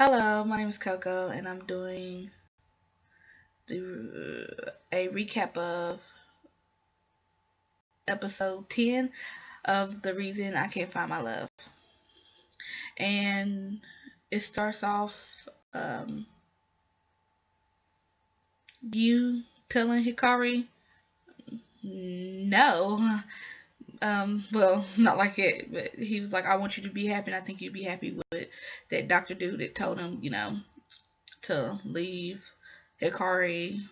Hello, my name is Coco, and I'm doing a recap of episode 10 of The Reason I Can't Find My Love. And it starts off you telling Hikari no. Well, not like it, but he was like, I want you to be happy, and I think you'd be happy with that doctor dude that told him, to leave Hikari,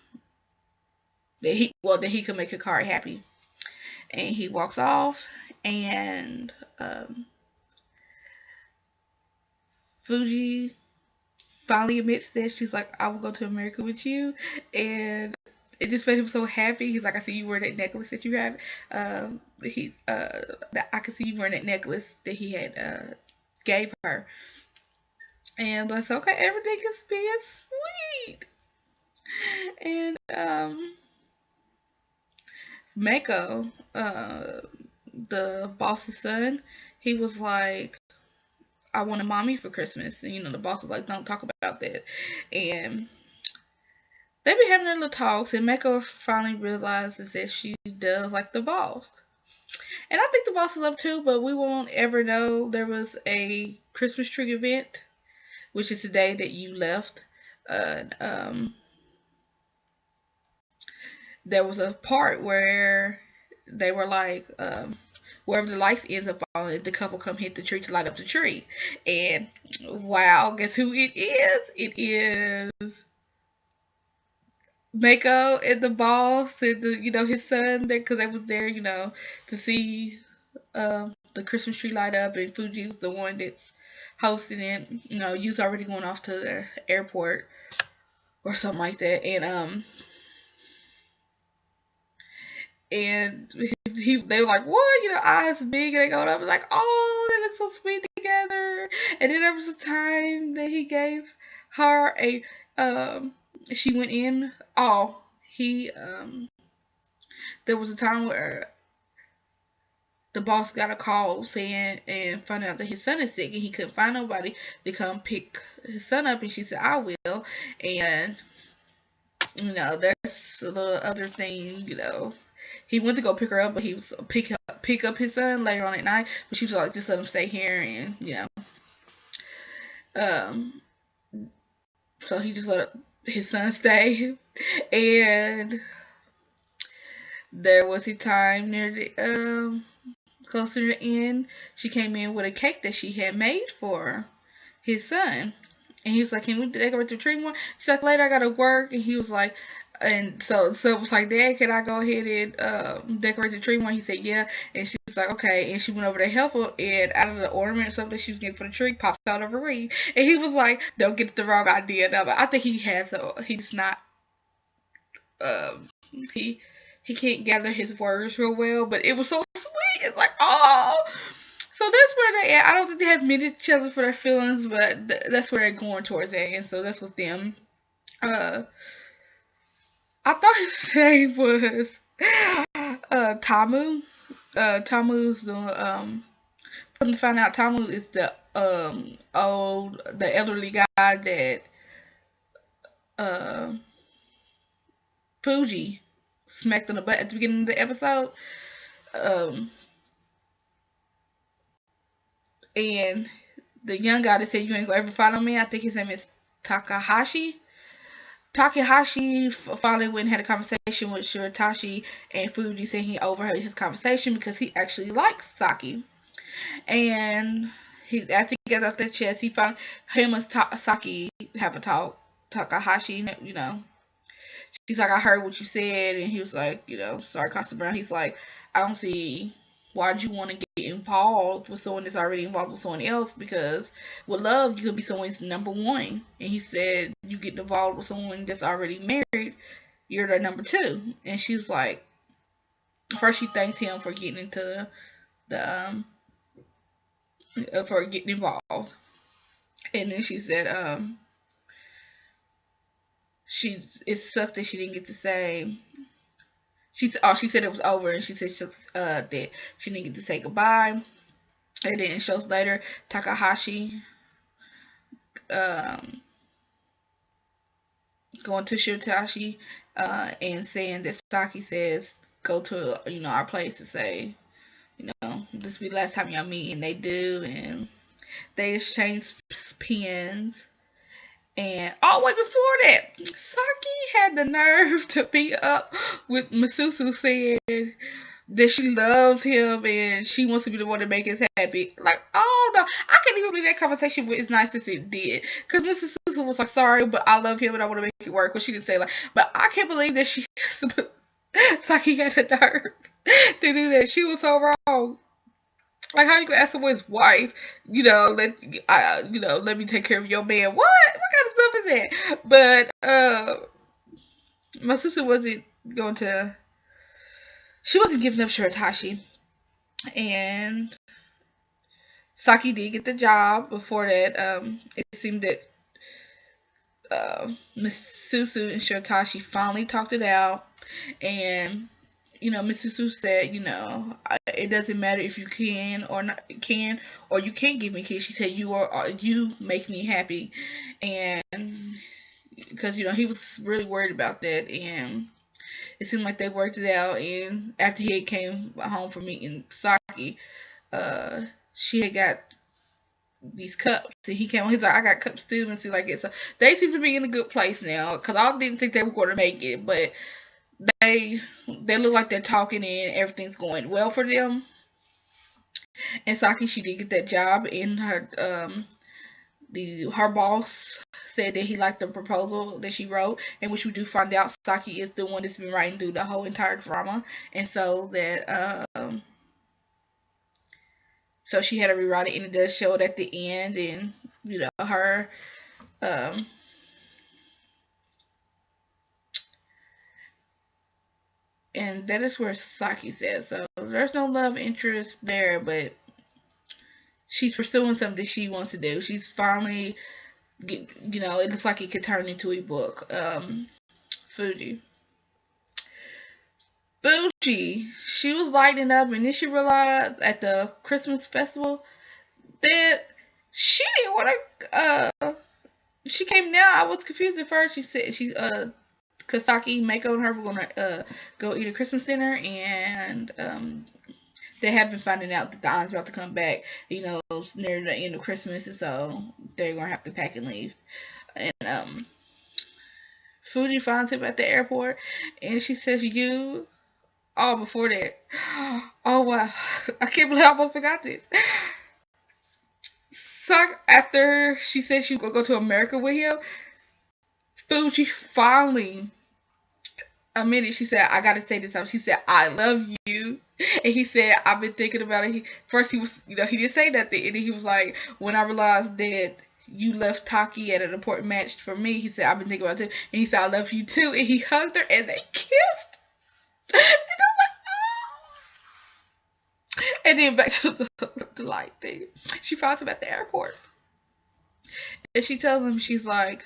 that he could make Hikari happy. And he walks off, and Fuji finally admits that she's like, I will go to America with you, and it just made him so happy. He's like, I see you wearing that necklace that you have. That I could see you wearing that necklace that he had gave her, and I said, okay, everything is being sweet. And Mako, the boss's son, he was like, I want a mommy for Christmas. And, the boss was like, don't talk about that. And they be having their little talks, and Mako finally realizes that she does like the boss. And I think the boss is up too, but we won't ever know. There was a Christmas tree event, which is the day that you left. There was a part where they were like, wherever the lights ends up on, the couple come hit the tree to light up the tree. And wow, guess who it is? It is Mako and the boss and his son, because they was there, to see the Christmas tree light up, and Fuji's the one that's hosting it. You's already going off to the airport or something like that, and they were like, what? Eyes big, and they go up, like, oh, they look so sweet together. And then there was a time that he gave her she went in. Oh, there was a time where the boss got a call saying and found out that his son is sick, and he couldn't find nobody to come pick his son up, and she said, I will. And there's a little other thing, he went to go pick her up, but he was pick up his son later on at night. But she was like, just let him stay here, and um, so he just let his son stay. And there was a time near the closer to the end, she came in with a cake that she had made for his son, and he was like, "Can we decorate the tree more?" She's like, "Later, I gotta work," and he was like. And so it was like, Dad, can I go ahead and decorate the tree more? He said, yeah. And she was like, okay. And she went over to help her, and out of the ornament or something that she was getting for the tree, pops out of a ring. And he was like, don't get the wrong idea. No, but I think he's not, um, he can't gather his words real well, but it was so sweet. It's like, oh. So that's where they at. I don't think they have met each other for their feelings, but that's where they're going towards that. And so that's with them. I thought his name was Tamu. Tamu's the come to find out, Tamu is the the elderly guy that uh Fuji smacked on the butt at the beginning of the episode. Um and the young guy that said you ain't gonna ever follow me, I think his name is Takahashi. Takahashi finally went and had a conversation with Shiratashi, and Fuji said he overheard his conversation because he actually likes Saki. And after he gets off that chest, he found him and Saki have a talk. Takahashi, she's like, I heard what you said, and he was like, sorry, Costa Brown. He's like, I don't see why'd you want to get involved with someone that's already involved with someone else, because with love you could be someone's number one. And he said, you get involved with someone that's already married, you're their number two. And she was like, first she thanked him for getting into the for getting involved, and then she said it sucked that she didn't get to say. She said it was over, and she said that she didn't get to say goodbye. And then it shows later Takahashi um, going to Shirtashi and saying that Saki says go to our place to say this will be the last time y'all meet, and they do, and they exchange pens. And wait, before that, Saki had the nerve to be up with Masusu saying that she loves him and she wants to be the one to make us happy. Like, oh no, I can't even believe that conversation was as nice as it did. Because Mrs. Susan was like, sorry, but I love him and I want to make it work. But she didn't say like, but I can't believe that she, Saki had the nerve to do that. She was so wrong. Like, how you gonna ask someone's wife, let me take care of your man? What kind of stuff is that? But my sister wasn't going to. She wasn't giving up Shiratashi, and Saki did get the job. Before that, it seemed that Miss Susu and Shiratashi finally talked it out, and Miss Susu said, it doesn't matter if you can or you can't give me kids. She said you make me happy, and because he was really worried about that, and it seemed like they worked it out. And after he came home from meeting Saki, she had got these cups, and he came on. He's like, I got cups too, and see like it. So they seem to be in a good place now. Because I didn't think they were going to make it, but they look like they're talking and everything's going well for them. And Saki, she did get that job, and her boss said that he liked the proposal that she wrote, and which we do find out Saki is the one that's been writing through the whole entire drama, and so that so she had to rewrite it, and it does show it at the end, and her and that is where Saki's at. So there's no love interest there, but she's pursuing something she wants to do. She's finally, it looks like it could turn into a book. Fuji, she was lighting up, and then she realized at the Christmas festival that she didn't want to. She came down. I was confused at first. She said Kasaki, Mako, and her were gonna go eat a Christmas dinner, and they have been finding out that the aunt's about to come back, near the end of Christmas, and so they're gonna have to pack and leave. And Fuji finds him at the airport, and she says, "You." Oh, before that, oh wow, I can't believe I almost forgot this. So after she said she was gonna go to America with him, Fuji finally admitted. She said, "I gotta say this out." She said, "I love you," and he said, "I've been thinking about it." First he was, he didn't say nothing, and then he was like, "When I realized that you left Taki at an important match for me," he said, "I've been thinking about it too," and he said, "I love you too," and he hugged her, and they kissed. And I was like, oh. And then back to the light thing. She finds him at the airport, and she tells him, she's like,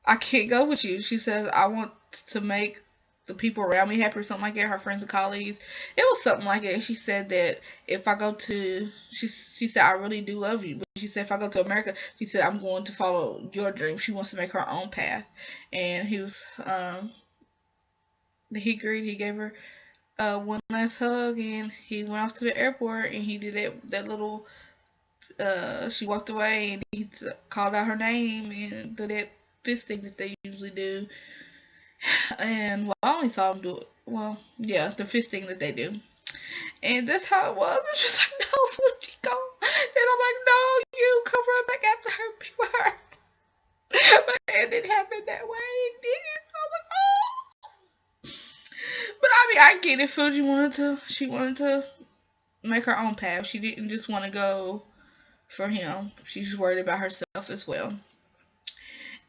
"I can't go with you." She says, "I want to make the people around me happy," or something like that, her friends and colleagues. It was something like that. She said that if I go to, she said, "I really do love you," but she said if I go to America, she said, "I'm going to follow your dream." She wants to make her own path. And he was, he agreed. He gave her one last hug, and he went off to the airport, and he did that little, she walked away, and he called out her name, and did that fist thing that they usually do. And well, I only saw him do it. Well, yeah, the fist thing that they do. And that's how it was. It's just like, no, where'd she go? And I'm like, no, you come right back after her, be with her. But it didn't happen that way. It didn't. I was like, oh. But I mean, I get it. Fuji she wanted to make her own path. She didn't just want to go for him. She's worried about herself as well.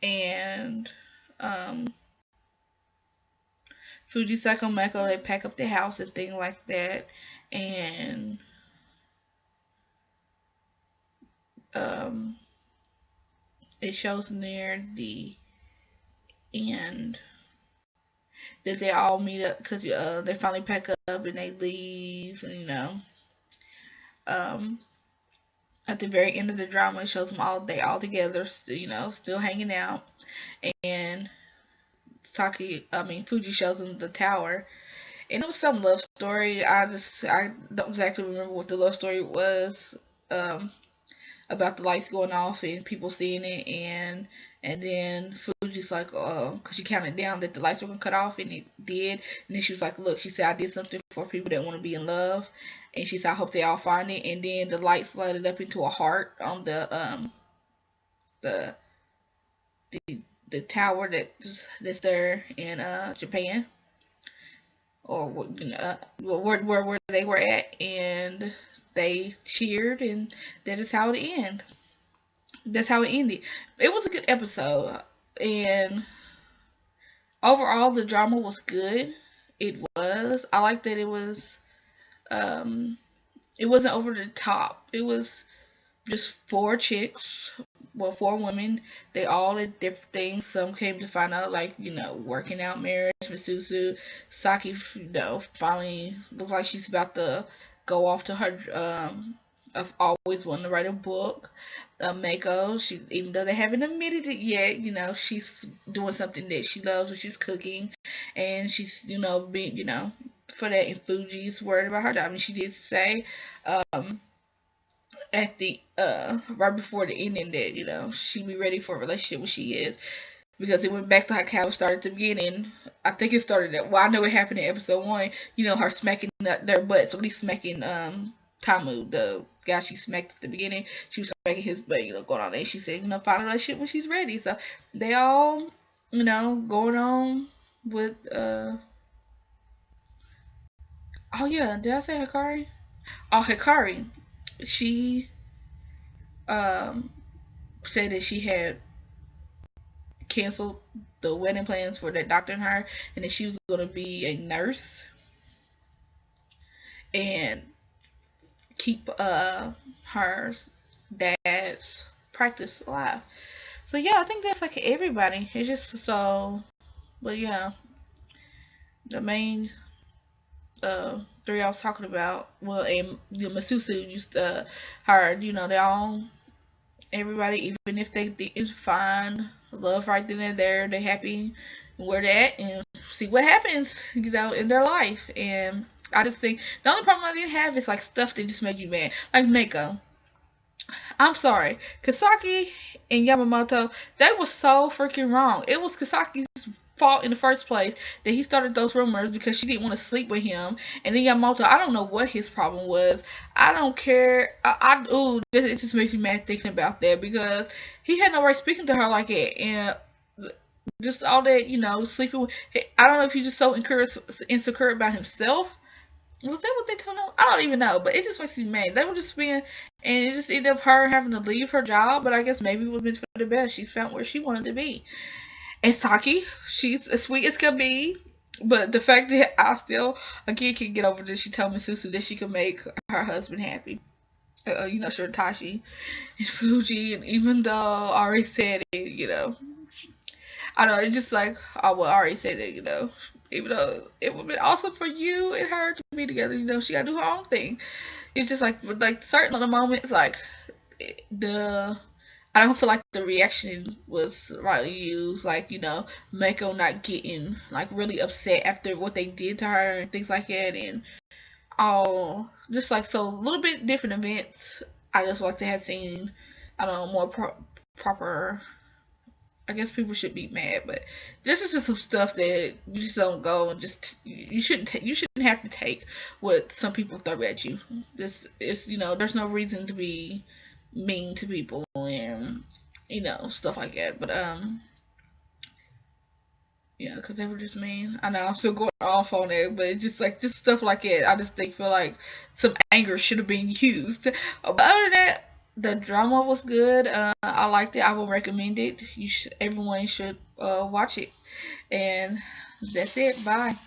And, Fuji Psycho Mako, they pack up the house and things like that. And it shows near the end that they all meet up because they finally pack up and they leave, and um, At the very end of the drama, it shows them all together, still hanging out, and Fuji shows them the tower, and it was some love story. I don't exactly remember what the love story was. Um, about the lights going off and people seeing it, and then Fuji's like, cause she counted down that the lights were gonna cut off, and it did. And then she was like, look, she said, I did something for people that want to be in love, and she said, I hope they all find it. And then the lights lighted up into a heart on the the tower that's there in Japan, or where they were at, and they cheered, and that is how it ended. That's how it ended. It was a good episode, and overall the drama was good. It was. I like that it wasn't over the top. It was just four chicks, well, four women. They all did different things. Some came to find out, like, working out marriage. Misuzu, Saki, finally looks like she's about to go off to her I've always wanted to write a book. Mako, even though they haven't admitted it yet, she's doing something that she loves, which is cooking, and she's, being, for that. And Fuji's worried about her job. I mean, she did say, at the right before the ending that she be ready for a relationship when she is, because it went back to how it started at the beginning. I think it started at, well, I know it happened in episode 1, her smacking their butts, at least smacking Tamu, the guy she smacked at the beginning. She was smacking his butt, going on there. She said, find a relationship when she's ready. So they all, going on with oh yeah, did I say Hikari? Oh, Hikari. She said that she had canceled the wedding plans for that doctor and her, and that she was going to be a nurse and keep her dad's practice alive. So yeah, I think that's like everybody. It's just so, but yeah, the main three I was talking about, well, and Masusu used her, they all, everybody, even if they didn't find love right then and there, they happy where they're at, and see what happens, in their life. And I just think the only problem I didn't have is like stuff that just made you mad, like Mako. I'm sorry, Kasaki and Yamamoto, they were so freaking wrong. It was Kasaki's fault in the first place that he started those rumors because she didn't want to sleep with him. And then Yamamoto, I don't know what his problem was. I don't care. It just makes me mad thinking about that, because he had no right speaking to her like that. And just all that, sleeping with, I don't know if he's just so insecure about himself. Was that what they told him? I don't even know, but it just makes me mad. They were just being, and it just ended up her having to leave her job, but I guess maybe it was meant for the best. She's found where she wanted to be. And Saki, she's as sweet as can be, but the fact that I still, again, can't get over this, she told Misuzu that she could make her husband happy. Watashi and Fuji, and even though I already said it, I know, it's just like, I already said it, even though it would be awesome for you and her to be together, she gotta do her own thing. It's just like certain little moments, like I don't feel like the reaction was rightly used, like, Mako not getting like really upset after what they did to her and things like that, and all just like, so a little bit different events. I just like to have seen, I don't know, more proper. I guess people should be mad, but this is just some stuff that you just don't go and just, you shouldn't have to take what some people throw at you. This is, there's no reason to be mean to people and stuff like that. But yeah, because they were just mean. I know I'm still going off on it, but it's just like, just stuff like that, I just feel like some anger should have been used. But other than that, the drama was good. I liked it. I will recommend it. Everyone should watch it. And that's it. Bye.